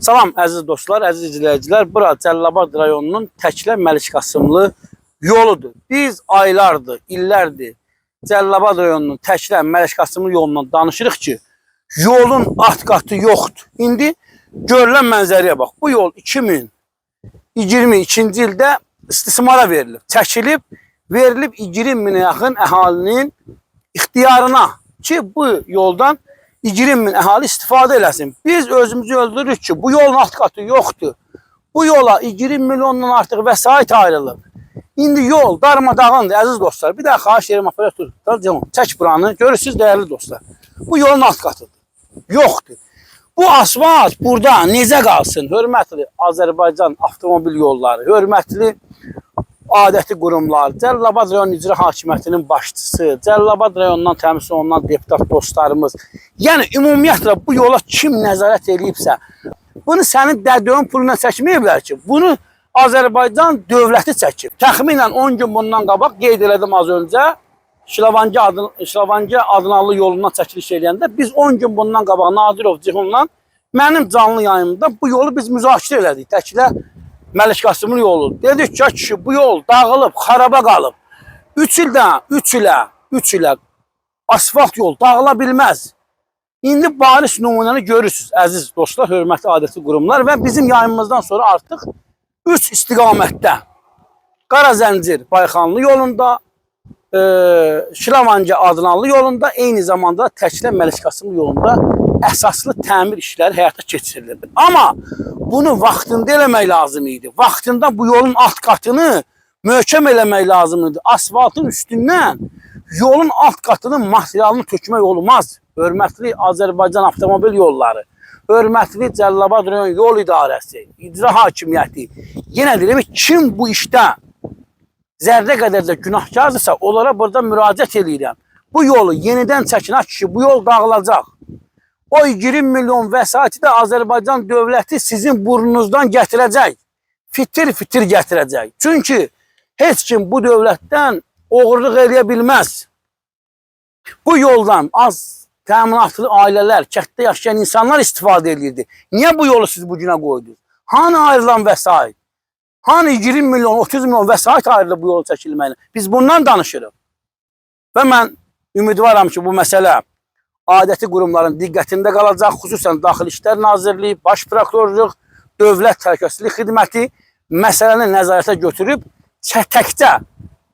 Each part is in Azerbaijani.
Salam əziz dostlar, əziz izləyicilər. Bura Cəlilabad rayonunun Təklə Məlik Qasımlı yoludur. Biz aylardır, illərdir Cəlilabad rayonunun Təklə Məlik Qasımlı yolundan danışırıq ki, yolun alt qatı yoxdur. İndi görülən mənzərəyə bax. Bu yol 2022-ci ildə istismara verilib, çəkilib, verilib 20 minə yaxın əhalinin ixtiyarına ki, bu yoldan 20 min əhali istifadə eləsin. Biz özümüzü öldürürük ki, bu yolun alt qatı yoxdur. Bu yola 20 milyondan artıq vəsait ayrılıb. İndi yol darmadağındır, əziz dostlar. Bir daha xahiş edirəm, operator, çək buranı. Görürsünüz, dəyərli dostlar. Bu yolun alt qatıdır. Yoxdur. Bu asfalt burada necə qalsın? Hörmətli Azərbaycan avtomobil yolları, hörmətli adəti qurumlar, Cəlilabad rayon icra hakimiyyətinin başçısı, Cəlilabad rayonundan təmin olunan deputat dostlarımız, yəni ümumiyyətlə bu yola kim nəzarət edibsə, bunu sənin dədəyin puluna çəkməyiblər ki, bunu Azərbaycan dövləti çəkib. Təxminən 10 gün bundan qabaq qeyd elədim az öncə, Şirvanca Adnanlı yolundan çəkiliş eləyəndə biz 10 gün bundan qabaq Nadirov Cihunla mənim canlı yayımda bu yolu biz müzakirə elədik. Təklə Məlik Qasımlı yolu. Dedik ki, bu yol dağılıb, xaraba qalıb. 3 ilə asfalt yol dağıla bilməz. İndi bariz nümunəni görürsünüz, əziz dostlar, hörmətli adəti qurumlar və bizim yayımımızdan sonra artıq 3 istiqamətdə Qara Zəncir Bayxanlı yolunda, Şirvanca Adnanlı yolunda, eyni zamanda Təklə Məlik Qasımlı yolunda əsaslı təmir işləri həyata keçirilirdi. Amma bunu vaxtında eləmək lazım idi. Vaxtında bu yolun alt qatını möhkəm eləmək lazım idi. Asfaltın üstündən yolun alt qatının materialını tökmək olmaz. Hörmətli Azərbaycan avtomobil yolları, hörmətli Cəlilabad rayon yol idarəsi, icra hakimiyyəti, yenə deyirəm, kim bu işdə zərrə qədər də günahkardırsa, onlara burada müraciət edirəm. Bu yolu yenidən çəkinək ki, bu yol dağılacaq. O 20 milyon vəsaiti də Azərbaycan dövləti sizin burnunuzdan gətirəcək. Fitir-fitir gətirəcək. Çünki heç kim bu dövlətdən oğurluq eləyə bilməz. Bu yoldan az təminatlı ailələr, kənddə yaşayan insanlar istifadə edirdi. Niyə bu yolu siz bu günə qoydunuz? Hani ayrılan vəsait? Hani 20 milyon, 30 milyon vəsait ayrılıb bu yolu çəkilməklə? Biz bundan danışırıq. Və mən ümidvaram ki, bu məsələ adəti qurumların diqqətində qalacaq, xüsusən Daxili İşlər Nazirliyi, Baş Prokurorluq, Dövlət Təhlükəsizlik Xidməti məsələni nəzarətə götürüb, təkcə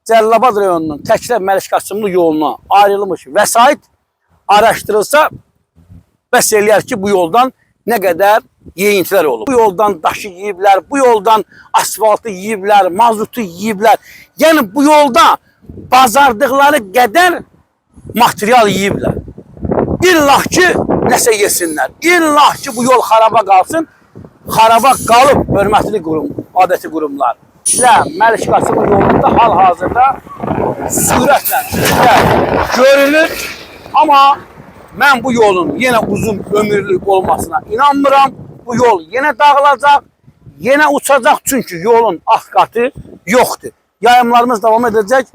Cəlilabad rayonunun Təklə Məlik Qasımlı yoluna ayrılmış vəsait araşdırılsa, bəs eləyər ki, bu yoldan nə qədər yeyintilər olub. Bu yoldan daşı yiyiblər, bu yoldan asfaltı yiyiblər, mazutu yiyiblər. Yəni bu yolda bazardıqları qədər material yiyiblər. İllah ki, nəsə yesinlər. İllah ki, bu yol xaraba qalsın. Xaraba qalıb, hörmətli adəti qurumlar. Məlik Qasımlı yolunda hal-hazırda sürətlə görülür. Amma mən bu yolun yenə uzun ömürlük olmasına inanmıram. Bu yol yenə dağılacaq, yenə uçacaq. Çünki yolun alt qatı yoxdur. Yayımlarımız davam edəcək.